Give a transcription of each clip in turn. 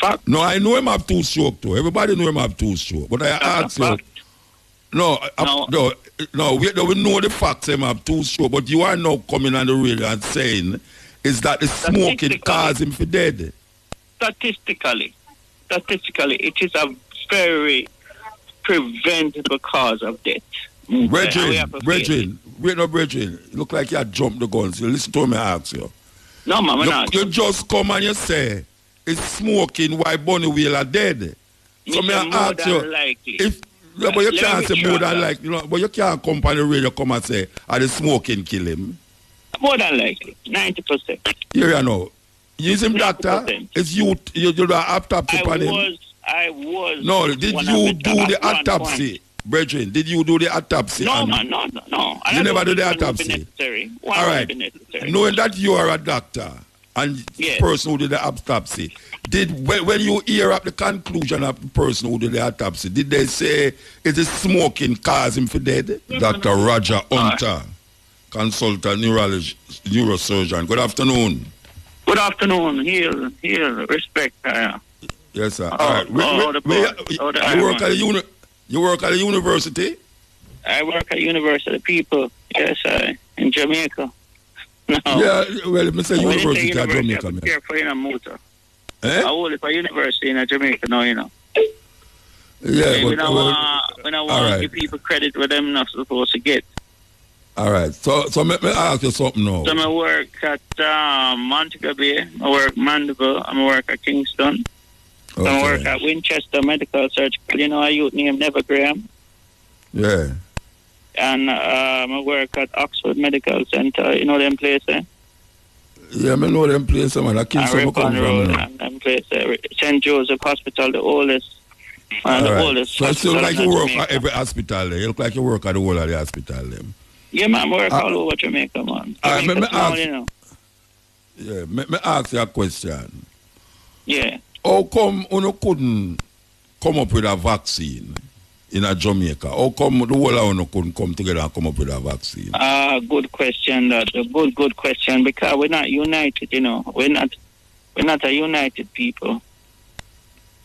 Fact. No, I know him have 2 strokes too. Everybody know him have 2 strokes. But I ask you. No, we know the facts him have 2 strokes. But you are now coming on the radio and saying is that the smoking caused him for dead. Statistically, it is a very preventable cause of death. Brethren, look like you had jumped the gun. So listen to me, I ask you. No, man, you just come and you say, it's smoking why Bunny Wailer dead. So me ask you, but you can't say more than likely, but you can't come on the radio come and say, are the smoking kill him? More than likely, 90%. Here you know. Use him, doctor. It's you do the autopsy on him. I was. No, did you do the autopsy? Brethren, did you do the autopsy? No, man, no. You never do the autopsy? All right. Knowing that you are a doctor and the person who did the autopsy, when you hear up the conclusion of the person who did the autopsy, did they say it is smoking caused him for dead? Dr. Roger Hunter, consultant neurosurgeon. Good afternoon. Good afternoon. Here, respect. Yes, sir. All right. You work at a university? I work at University of People. Yes, in Jamaica. No. Yeah, well, if I say university at Jamaica, I'm careful in a muta. Eh? I work for university in Jamaica now, you know. Yeah, when I want to give people credit where them not supposed to get. All right. So let me ask you something now. So I work at Montego Bay. I work Mandeville. I work at Kingston. Okay. I work at Winchester Medical Surgical. You know a youth named Never Graham. Yeah. And I work at Oxford Medical Center. You know them places? Yeah, I know them places, man. I Kingston come from. Them places. St. Joseph Hospital, the oldest. The oldest. So it look like you work at every hospital there. You look like you work at the whole of the hospital there. Yeah, man, I work all over Jamaica, man. Let me ask you a question. Yeah. How come you couldn't come up with a vaccine in Jamaica? How come the whole of you couldn't come together and come up with a vaccine? Good question. That's a good question, because we're not united, you know. We're not a united people.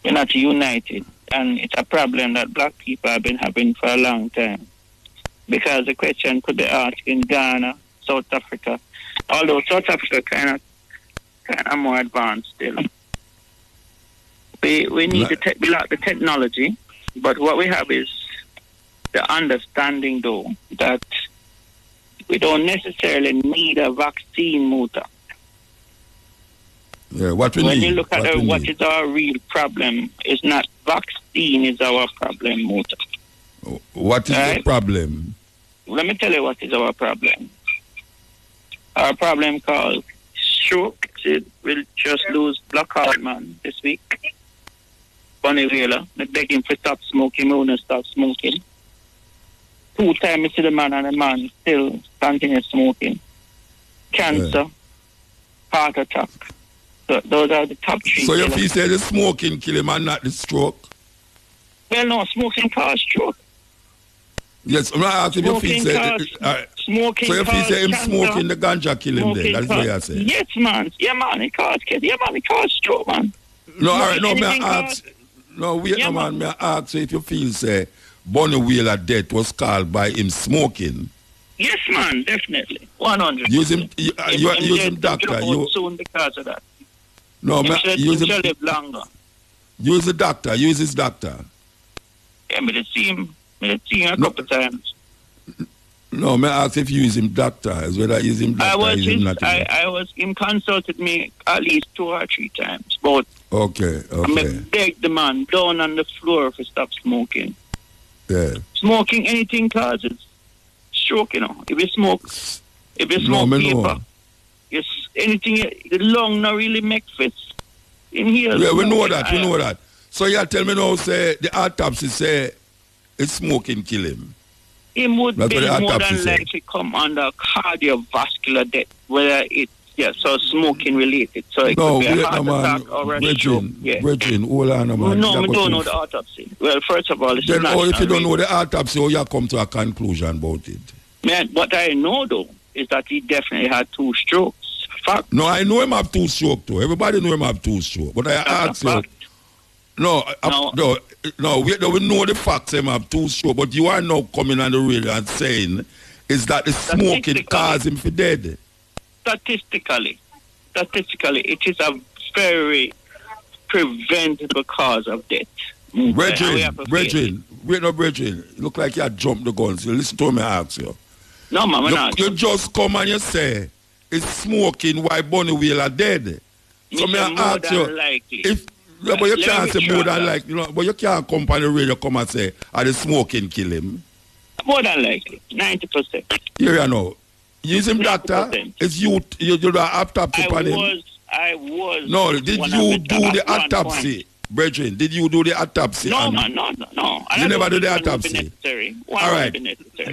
We're not united. And it's a problem that black people have been having for a long time. Because the question could be asked in Ghana, South Africa, although South Africa kind of more advanced still. We need we lack the technology, but what we have is the understanding, though, that we don't necessarily need a vaccine, muta. Yeah, what we need. When you look at what is our real problem, is not vaccine is our problem, muta. What is the problem? Let me tell you what is our problem. Our problem called stroke. We'll just lose Black Heart Man this week. Bunny Wailer. They beg him to stop smoking. We won't stop smoking. 2 times I see the man, and the man still continue smoking. Cancer. Heart attack. So those are the top 3. So if he said the smoking kill him and not the stroke? Well, no, smoking causes stroke. Yes, I'm not asking if he said smoking. So if he said him cancer, smoking the ganja kill him, then that's what you say. Yes, man. Yeah, man. It causes cancer. Yeah, man. It causes stroke, man. No, all right. No, me ask. No, wait, no, man. Me ask if you feel say Bunny Wailer death was caused by him smoking. Yes, man. Definitely. 100. Use him. You use him, doctor. You soon because of that. No, man. Use him. Live longer. Use the doctor. Use his doctor. Yeah, me to see him. Me see him a couple times. No, me ask if you use him doctor as well as use him doctor. I was him consulted me at least 2 or 3 times. But okay. I begged the man down on the floor to stop smoking. Yeah. Smoking anything causes stroke, you know. If you smoke paper, yes, anything the lung not really make fits in here. Yeah, we know that. So you tell me now, say the autopsy say it's smoking kill him. He would be more than likely come under cardiovascular death, whether it's so smoking related. So it could be a heart attack or a stroke. Brethren, hold on, man. No, we don't know the autopsy. Well, first of all, it's then if you don't know the autopsy, how you come to a conclusion about it? Man, what I know though is that he definitely had 2 strokes. Fact. No, I know him have 2 strokes too. Everybody know him have 2 strokes. But I ask you, No, we know the facts them have too sure, but you are now coming on the radio and saying is that the smoking caused him for dead. Statistically, it is a very preventable cause of death. Brethren, look like you had jumped the gun. So listen to me, I ask you. No, man, you just come and you say, is smoking why Bunny Wailer dead? So me ask you, but you can't say more than likely, but you can't come on the radio come and say, are the smoking kill him? More than likely, 90%. Here you know. Use him, doctor. It's you do the autopsy on him. I was. No, did you do the autopsy? Brethren, did you do the autopsy? No, man, no. You never do the autopsy? All right.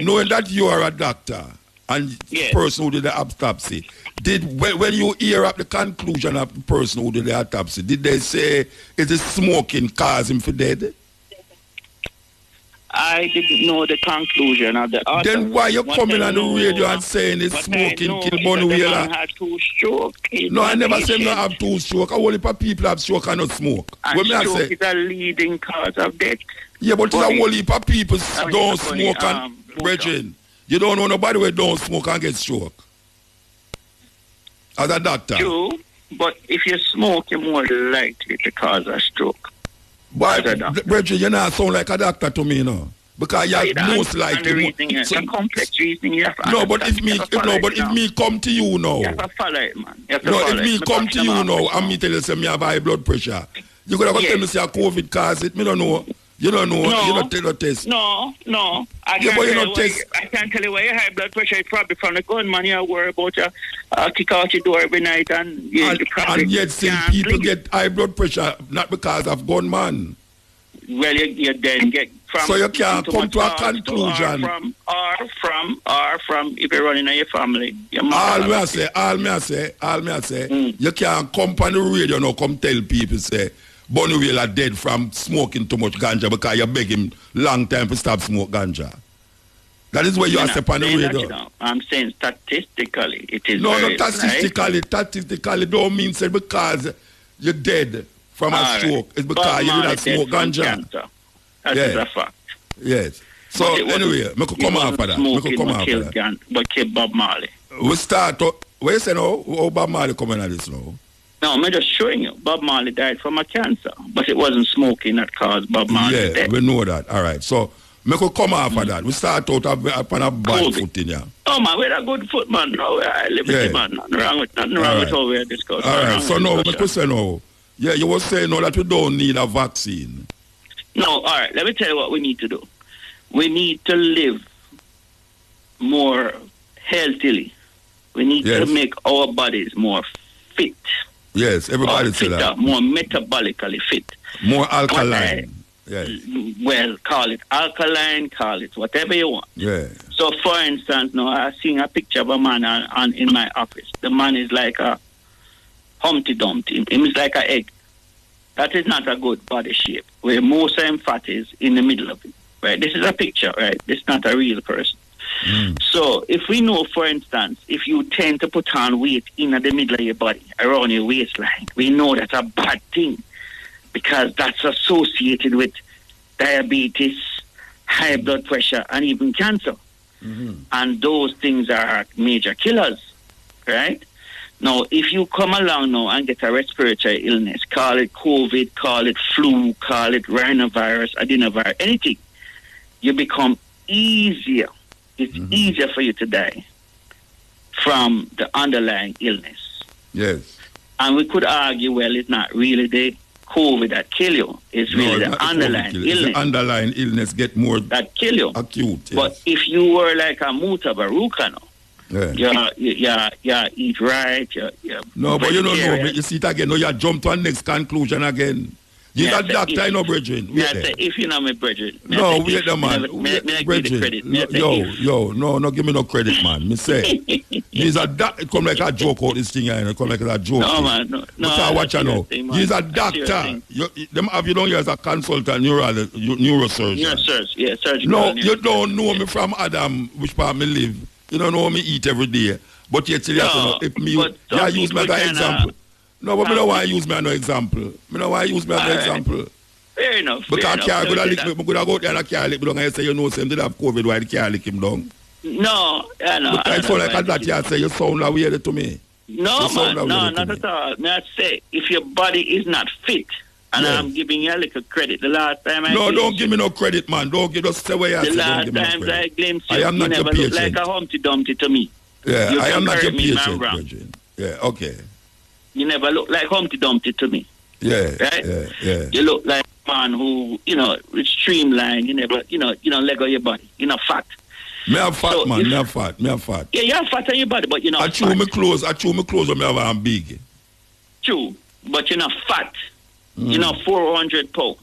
Knowing that you are a doctor and the person who did the autopsy, when you hear up the conclusion of the person who did the autopsy, did they say, is it smoking cause him for dead? I didn't know the conclusion of the autopsy. Then why you coming on the radio and saying it's smoking kill Bunny Wailer? The man had 2 strokes. No, I never said no have 2 strokes. Only people have stroke and not smoke. And stroke is a leading cause of death. Yeah, but it's a whole heap of people don't smoke and brethren. You don't know nobody who don't smoke and get stroke. As a doctor. True, but if you smoke, you're more likely to cause a stroke. But, brethren, you not sound like a doctor to me, no. Because you're most likely. It's a complex reasoning. You have to if me come to you now. You have to follow it, man. If me come to you now and me tell you say me have high blood pressure, you could have tell me say a COVID cause it. Me don't know. You don't know. You don't tell no test. No. I can't tell you why your high blood pressure is probably from the gunman. You worry about you kick out your door every night and yet still people get high blood pressure not because of gunman. Well, you then get from. So you can't come to a conclusion. Or from if you're running in your family. All me I say, you can't come on the radio now come tell people say Bunny Wailer dead from smoking too much ganja because you beg him long time to stop smoke ganja. That is where you are step on the radio. I'm saying statistically it is. No, statistically don't mean say because you're dead from a stroke. It's because you did not smoke ganja. That is a fact. Yes. So anyway, I could come after that. But kill Bob Marley. We start. Where you say now? How Bob Marley coming at this now? No, I'm just showing you. Bob Marley died from a cancer, but it wasn't smoking that caused Bob Marley death. We know that. All right. So I could come after that. We start out upon a bad foot in here. Oh man, we're a good foot man. No, I live with man. Nothing wrong with how we are discussing. All right. So now, I could say now. Yeah, you were saying now that we don't need a vaccine. No, all right. Let me tell you what we need to do. We need to live more healthily. We need to make our bodies more fit. Yes, everybody say that. More metabolically fit. More alkaline. Well, call it alkaline, call it whatever you want. Yeah. So, for instance, now I seen a picture of a man in my office. The man is like a Humpty Dumpty. Him is like an egg. That is not a good body shape, where most of fat is in the middle of it. Right? This is a picture, right? This is not a real person. So if we know, for instance, if you tend to put on weight in the middle of your body, around your waistline, we know that's a bad thing because that's associated with diabetes, high blood pressure, and even cancer. And those things are major killers, right? Now, if you come along now and get a respiratory illness, call it COVID, call it flu, call it rhinovirus, adenovirus, anything, you become easier. It's easier for you to die from the underlying illness. Yes. And we could argue, well, it's not really the COVID that kill you. It's really the underlying illness. The underlying illness get more that kill you. Acute. Yes. But if you were like a Mutabaruka now, you eat right. No, but you don't know. You see it again. No, you jump to a next conclusion again. You're a doctor, I know, brethren. If you know me, brethren. No, wait the man. No, give me no credit, man. Me say, he's a doctor. It come like a joke out this thing here. It come like a joke. No, man. No. Watch you know. He's a doctor. Them have you down here as a consultant, neurosurgeon. Surgeon. No, you don't know me from Adam, which part me live. You don't know me eat every day. But yet, you know, if me, use me as an example. No, but I don't want to use me as an example. I don't want to use me as an example. Fair enough. Because can't go lick me. I'm going to go there and can't lick me down and you say you know him did have COVID, why you can't lick him down? No, yeah, no. But I sound like that you say you sound like weird to me. No, man, no, not at all. May I say, if your body is not fit, and I'm giving you a little credit, the last time don't give me no credit, man. Don't give us the way I say. The last time I glimpsed you, you never look like a Humpty Dumpty to me. Yeah, I am not your patient, Virgin. Yeah, okay. You never look like Humpty Dumpty to me. Yeah, right? Yeah. You look like a man who, is streamlined. You never, leg of your body. You're not fat. Me have fat, so man. Me have fat. Yeah, you have fat on your body, but you're not fat. I chew my clothes when I'm big. True, but you're not fat. You're not 400 pounds.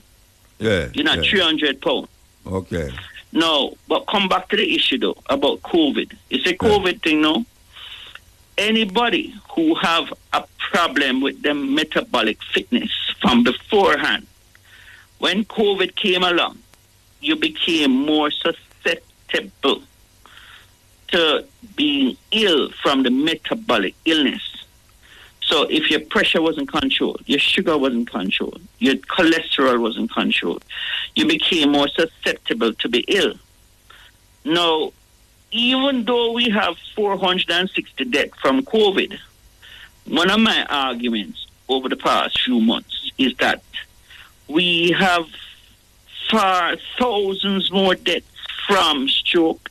Yeah. You're not 300 pounds. Okay. No, but come back to the issue, though, about COVID. It's a COVID thing, no? Anybody who have a problem with their metabolic fitness from beforehand, when COVID came along, you became more susceptible to being ill from the metabolic illness. So if your pressure wasn't controlled, your sugar wasn't controlled, your cholesterol wasn't controlled, you became more susceptible to be ill. Now, even though we have 460 deaths from COVID, one of my arguments over the past few months is that we have far thousands more deaths from stroke,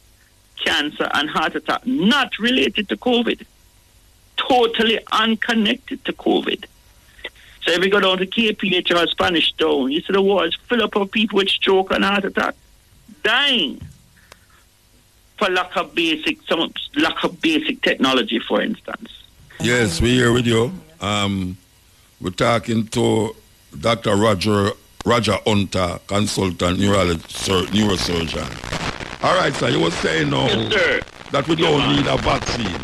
cancer, and heart attack, not related to COVID, totally unconnected to COVID. So if we go down to KPH or Spanish Town, you see the wards fill up of people with stroke and heart attack, dying for lack of basic technology, for instance. Yes, we're here with you. We're talking to Dr. Roger Hunter, consultant neurosurgeon. All right, sir, you were saying now that we don't need a vaccine.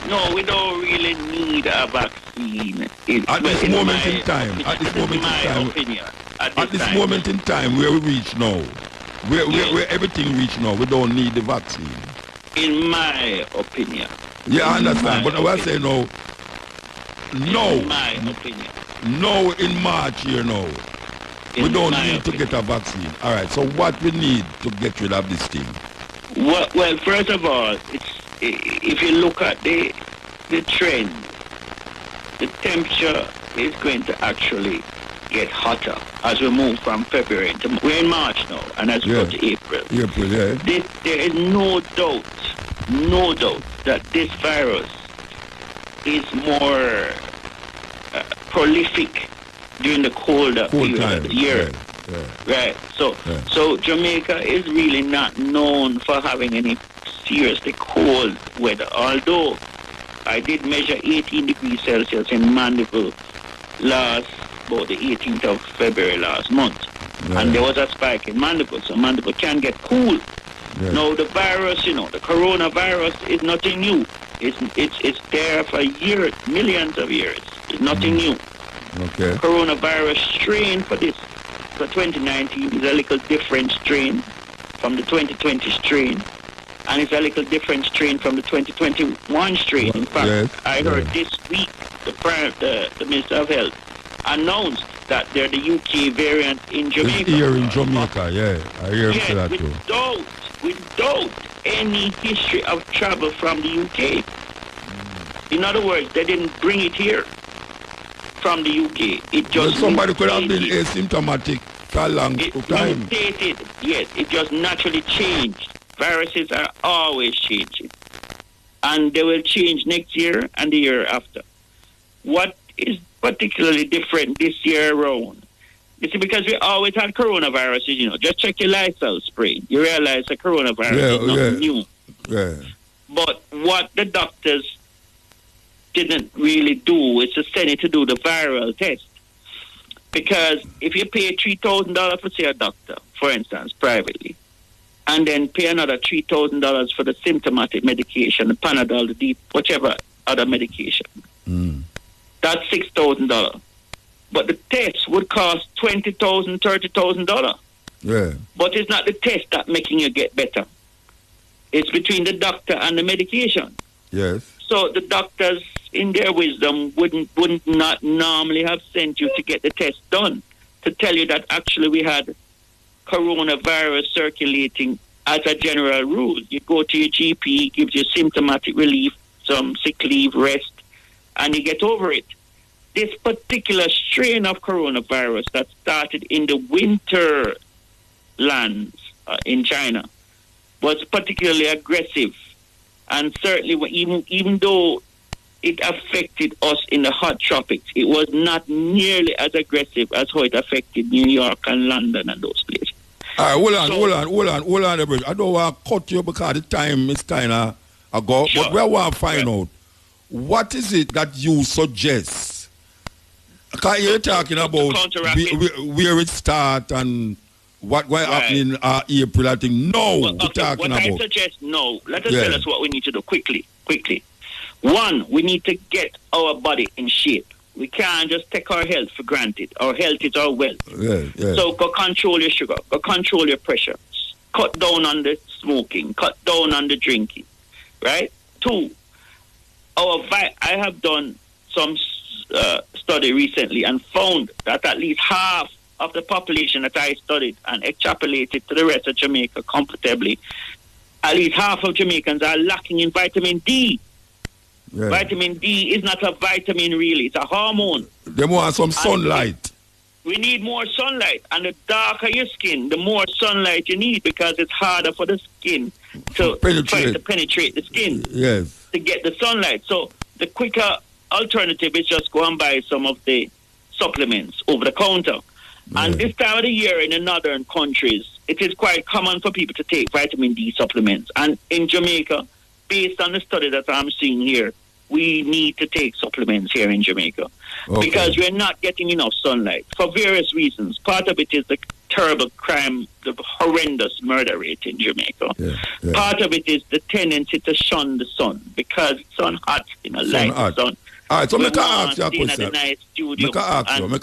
No, we don't really need a vaccine. At this moment in time, where we reach now, where everything reach now, we don't need the vaccine. In my opinion. Yeah, I understand, but I was saying no. In my opinion. No, in March here now. We don't need to get a vaccine. All right, so what we need to get rid of this thing? Well, first of all, if you look at the trend, the temperature is going to actually get hotter as we move from February to we're in March now, and as we go to April. Yeah. There is no doubt that this virus is more prolific during the colder period of the year. Right. So Jamaica is really not known for having any seriously cold weather, although I did measure 18 degrees Celsius in Mandeville about the 18th of February last month. And there was a spike in Mandeville, so Mandeville can get cool. Now the virus, the coronavirus is nothing new. It's there for years, millions of years. It's nothing new. Okay. Coronavirus strain for 2019 is a little different strain from the 2020 strain, and it's a little different strain from the 2021 strain. In fact, I heard this week the Minister of Health announced that they're the UK variant in Jamaica. It's here in Jamaica, I hear him say that too. Without any history of travel from the UK. In other words, they didn't bring it here from the UK. It just somebody could have been asymptomatic for a long time. It just naturally changed. Viruses are always changing. And they will change next year and the year after. What is particularly different this year around? You see, because we always had coronaviruses, just check your Lysol spray. You realize the coronavirus is not new. Yeah. But what the doctors didn't really do is to send it to do the viral test. Because if you pay $3,000 for see a doctor, for instance, privately, and then pay another $3,000 for the symptomatic medication, the Panadol, the deep, whichever other medication, that's $6,000. But the test would cost $20,000, $30,000. Yeah. But it's not the test that's making you get better. It's between the doctor and the medication. Yes. So the doctors, in their wisdom, wouldn't not normally have sent you to get the test done. to tell you that actually we had coronavirus circulating as a general rule. You go to your GP, gives you symptomatic relief, some sick leave, rest, and you get over it. This particular strain of coronavirus that started in the winter lands in China was particularly aggressive, and certainly even though it affected us in the hot tropics, it was not nearly as aggressive as how it affected New York and London and those places. All right, hold on, Bridge. I don't want to cut you because the time is kind of ago, sure. But we want to find out, what is it that you suggest? Because you're talking about where it starts and what happening in April, I think. No, well, okay, talking what about. I suggest, no. Let us tell us what we need to do quickly. One, we need to get our body in shape. We can't just take our health for granted. Our health is our wealth. So go control your sugar. Go control your pressure. Cut down on the smoking. Cut down on the drinking. Right? Two, I have done some study recently and found that at least half of the population that I studied and extrapolated to the rest of Jamaica comfortably, at least half of Jamaicans are lacking in vitamin D. Yeah. Vitamin D is not a vitamin really, it's a hormone. They want some sunlight. We need more sunlight, and the darker your skin, the more sunlight you need, because it's harder for the skin to penetrate the skin. Yes. To get the sunlight. So the quicker alternative is just go and buy some of the supplements over the counter. Yeah. And this time of the year in the northern countries, it is quite common for people to take vitamin D supplements. And in Jamaica, based on the study that I'm seeing here, we need to take supplements here in Jamaica because we're not getting enough sunlight for various reasons. Part of it is the terrible crime, the horrendous murder rate in Jamaica. Yeah. Part of it is the tendency to shun the sun because it's sun hot, light the sun. All right, so make I ask you a question. Make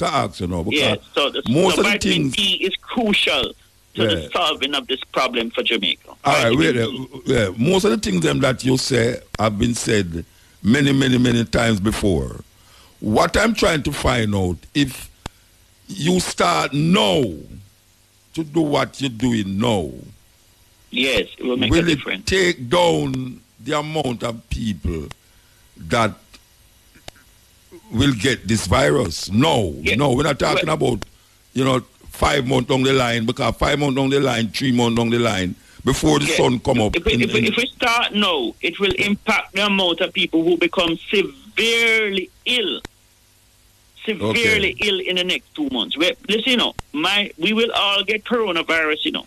I ask you now. Because so most of the vitamin D is crucial to the solving of this problem for Jamaica. All right, most of the things that you say have been said many times before. What I'm trying to find out, if you start now to do what you're doing now, yes, it will make a difference. Will it take down the amount of people that will get this virus? No, we're not talking about, 5 months down the line, because 5 months down the line, 3 months down the line, before the sun come up. If we start now, it will impact the amount of people who become severely ill. Ill in the next 2 months. Listen, we will all get coronavirus,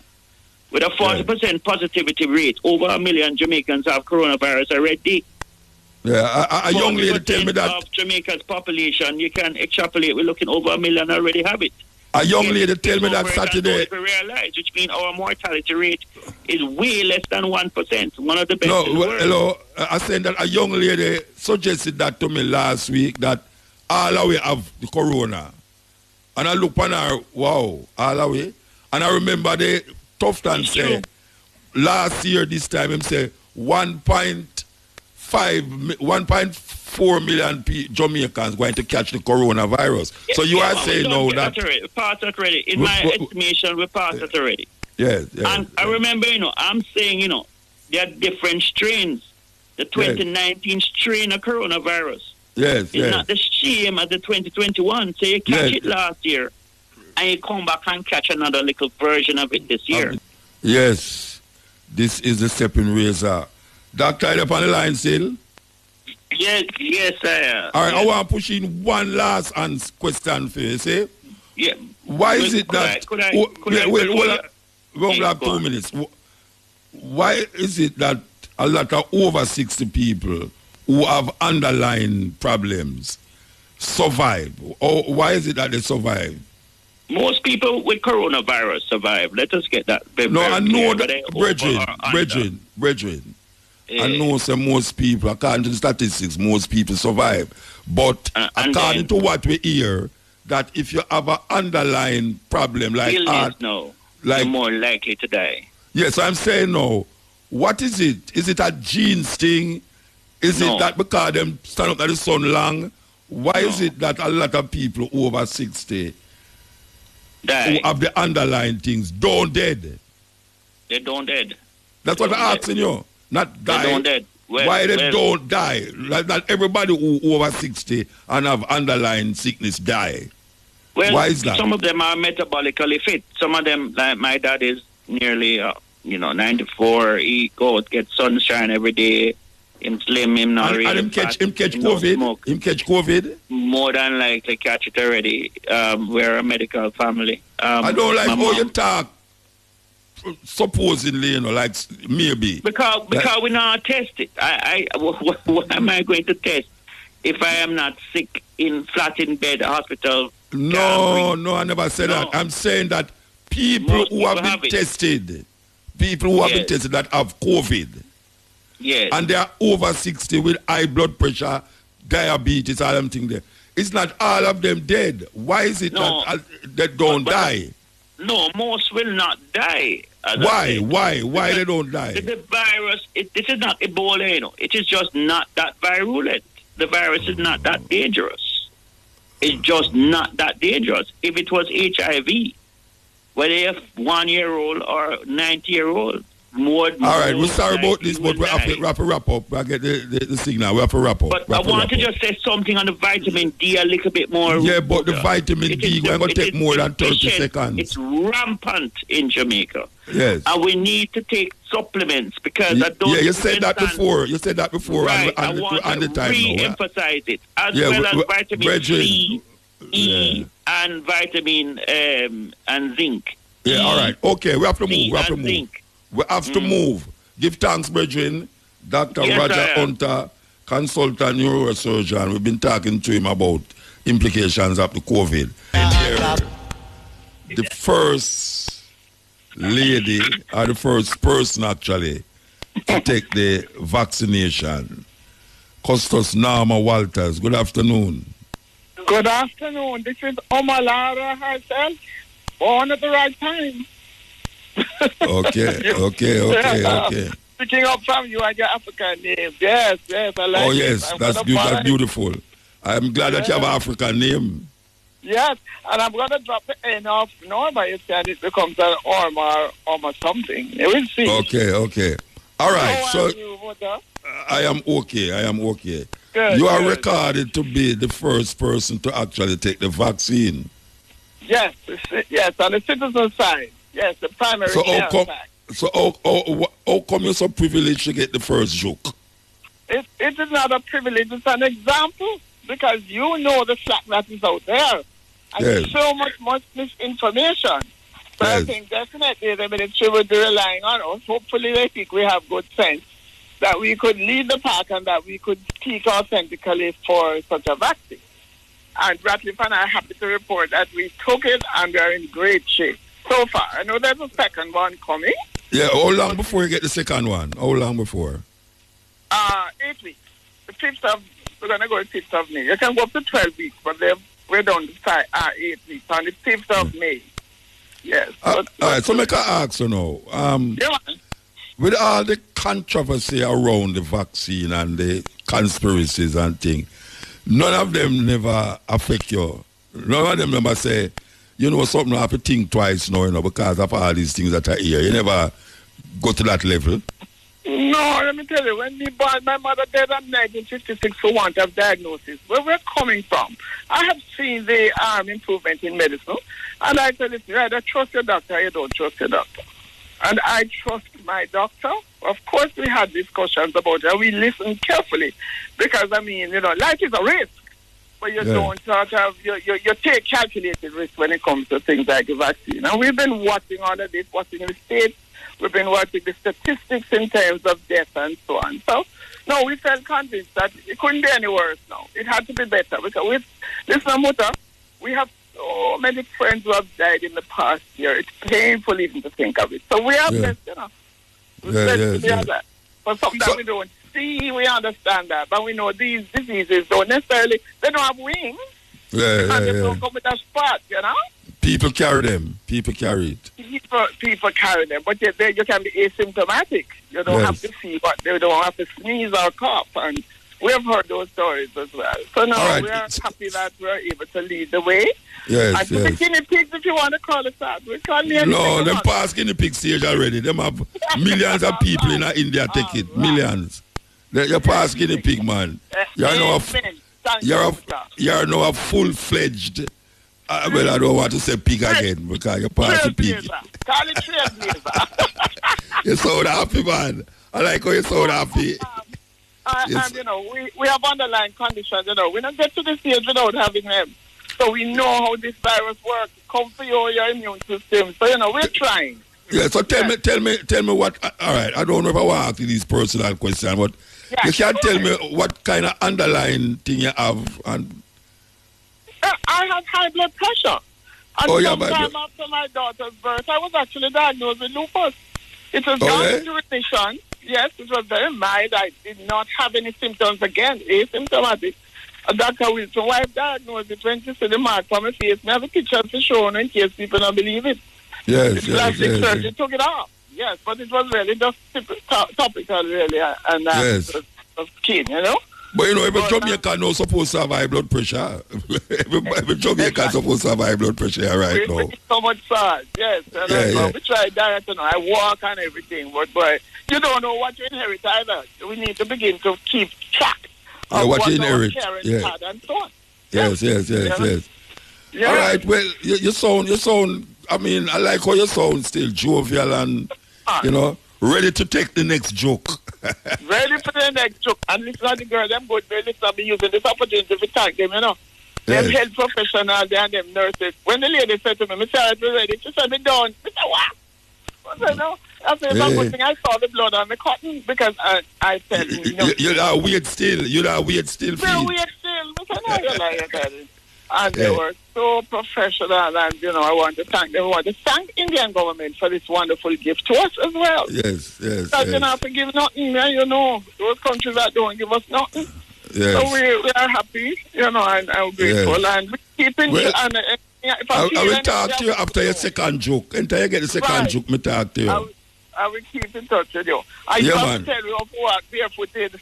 with a 40% positivity rate. Over 1 million Jamaicans have coronavirus already. Yeah, a young lady tell me that of Jamaica's population, you can extrapolate, we're looking over 1 million already have it. A young lady tell me that Saturday. We realize, which means our mortality rate is way less than 1%. One of the best in the world. Hello, I said that a young lady suggested that to me last week, that all the way have the corona. And I look on her, wow, all the way. And I remember the Tufton say, last year this time, him say 1.4 million Jamaicans going to catch the coronavirus. So you are saying now that... We passed it already. In my estimation, we passed it already. Yes. And I remember, I'm saying, there are different strains. The 2019 strain of coronavirus. It's not the same as the 2021. So you catch it last year, and you come back and catch another little version of it this year. Yes. This is the Steppin razor. Doctor, are you up on the line still? Yes, I am. All right, I want to push in one last question for you, see? Yeah. Why is it that... Wait, 2 minutes. Why is it that a lot of over 60 people who have underlying problems survive? Or why is it that they survive? Most people with coronavirus survive. Let us get that. I know that, brethren. I know most people, according to the statistics, most people survive. But according to what we hear, that if you have an underlying problem like heart, you're more likely to die. Yes, I'm saying no. What is it? Is it a genes thing? Is it that because them stand up at the sun long? Why is it that a lot of people over 60 Die. who have the underlying things don't dead. They don't dead. That's what I'm asking you. Not die. They don't dead. Why they don't die? Like not everybody who over 60 and have underlying sickness die. Well, why is that? Some of them are metabolically fit. Some of them, like my dad is nearly, 94. He goes get sunshine every day. Him slim, him not really. And him catch COVID. Smoke. Him catch COVID. More than likely catch it already. We're a medical family. I don't like how you talk. Supposedly, like maybe. Because we not test it. What am I going to test if I am not sick flat in bed, hospital? No, I never said that. I'm saying that people who have been tested, that have COVID, and they are over 60 with high blood pressure, diabetes, all them things there. It's not all of them dead. Why is it that they don't die? No, most will not die. Why? Why they don't die? The virus, this is not Ebola, It is just not that virulent. The virus is not that dangerous. It's just not that dangerous. If it was HIV, whether you're 1 year old or 90-year-old, all right, we're sorry about this, but we have to wrap up. I get the signal. We have to wrap up. But I want to just say something on the vitamin D a little bit more. Yeah, but the vitamin D, we're going to take more than 30 seconds. It's rampant in Jamaica. Yes. And we need to take supplements because I don't. Yeah, you said that before. Right, I want to re-emphasize it. As well as vitamin C, E, and vitamin and zinc. Yeah, all right. Okay, we have to move. Zinc. We have to move. Give thanks, brethren. Dr. Roger Hunter, consultant neurosurgeon. We've been talking to him about implications of the COVID. The first lady, or the first person actually, to take the vaccination, Custos Norma Walters. Good afternoon. Good afternoon. This is Omalara herself, born at the right time. Okay. Picking up from you and your African name. Yes, I like it. Oh, yes, that's beautiful. I'm glad that you have an African name. Yes, and I'm going to drop the N off Norma. You said it becomes an Orma something. You will see. Okay. All right, How are you, Muta? I am okay. Good, you are recorded to be the first person to actually take the vaccine. Yes, on the citizen side. Yes, the primary care side. So how come you're so privileged to get the first joke? It is not a privilege, it's an example, because you know the slack that is out there. And there's so much misinformation. So I think definitely the military would be relying on us. Hopefully they think we have good sense that we could lead the pack and that we could speak authentically for such a vaccine. And Ratliff and I are happy to report that we took it and we are in great shape so far. I know there's a second one coming. Yeah, how long before you get the second one? How long before? 8 weeks. We're going to go the 5th of May. You can go up to 12 weeks, but we're down to 8 weeks on the 5th of May. Yes. All right, so make an ask you now. With all the controversy around the vaccine and the conspiracies and things, none of them never affect you. None of them never say, something I have to think twice now, because of all these things that are here. You never go to that level. No, let me tell you, when my mother died in 1956 for want of diagnosis, where we're coming from, I have seen the improvement in medicine, and I tell you, you either trust your doctor or you don't trust your doctor. And I trust my doctor. Of course, we had discussions about it, and we listened carefully, because, life is a risk. But you don't sort of, you take calculated risk when it comes to things like the vaccine. And we've been watching all of this, watching the states, we've been watching the statistics in terms of death and so on. So, no, we felt convinced that it couldn't be any worse now. It had to be better. Because listen, Muta, we have so many friends who have died in the past year. It's painful even to think of it. So we are blessed, We're blessed to be that. For something that we don't see, we understand that, but we know these diseases don't necessarily, they don't have wings, and they don't come with a spot, People carry them. People carry it. People carry them, but you can be asymptomatic. You don't have to see, but they don't have to sneeze or cough, and we have heard those stories as well. So now we are happy that we are able to lead the way. Yes, and the guinea pigs, if you want to call it that, we call me anything. No, them past guinea pig stage already. Them have millions of people in India take it. Millions. You're past guinea pig, man. You're now a full-fledged. Well, I don't want to say pig again because you're past the pig. Call it trailblazer. You sound happy, man. I like how you sound happy. And, you know, we have underlying conditions, you know. We don't get to the stage without having them. So we know how this virus works. Come for your immune system. So, you know, we're trying. Yeah, so tell me what, all right, I don't know if I want to ask you these personal questions, but you can tell me what kind of underlying thing you have. And I have high blood pressure. And sometime after my daughter's birth, I was actually diagnosed with lupus. It has gone into remission. Yes, it was very mild. I did not have any symptoms again, asymptomatic. Dr. Wilson wife diagnosed it when she said the mark on my face. I have a picture to show in case people don't believe it. Yes, plastic surgery took it off. Yes, but it was really just topical, really, and of skin, you know. But you know, every Jamaican not supposed to have high blood pressure. every Jamaican supposed to have high blood pressure right now. We eat so much salt, yes. We try diet, you know. I walk and everything, but boy, you don't know what you inherit either. We need to begin to keep track of what you inherit. Our parents had and so on. Yes. Yeah. All right, well, you sound, I mean, I like how you sound still jovial and, you know, ready to take the next joke. Ready for the next joke. And listen to the girl, them good, they listen to me using this opportunity to thank them, you know. Them health professionals and them nurses. When the lady said to me, Mr. I'd be ready, she said, me done. I said, what? I said, no. I said, if I'm good thing, I saw the blood on the cotton because I said, you know. You're not weird still. You're not weird still. You're weird still. I said, no, you're lying. And they were so professional, and, you know, I want to thank them. I want to thank Indian government for this wonderful gift to us as well. Yes. Because you don't have to give nothing, man, you know. Those countries that don't give us nothing. Yes. So we are happy, you know, and I'm grateful. And we keep in I will talk to you after your second joke. Until you get the second joke, me talk to you. I will keep in touch with you. I just tell you of what barefooted.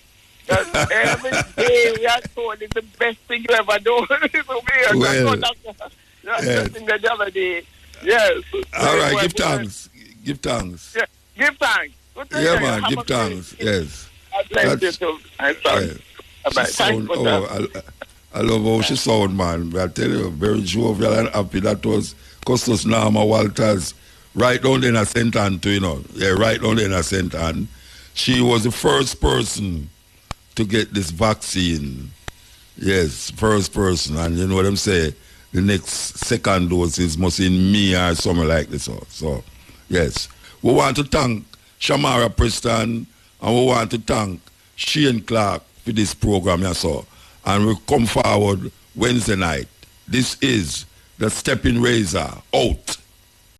Every day we are told it's the best thing you ever do. That's the other day. Yes. All right, give thanks. Give thanks. Yeah, give thanks. Yeah, man, give thanks. Yes. I bless you too. I love how she sound, man. I tell you, very jovial and happy. That was Custos Norma Walters, right down in a St. Anne, you know. Yeah, right down in a St. Anne. She was the first person to get this vaccine. Yes, first person. And you know what I'm saying? The next second dose is must in me or something like this. So, yes. We want to thank Shamara Preston and we want to thank Shane Clark for this program. And we come forward Wednesday night. This is the Steppin Razor out.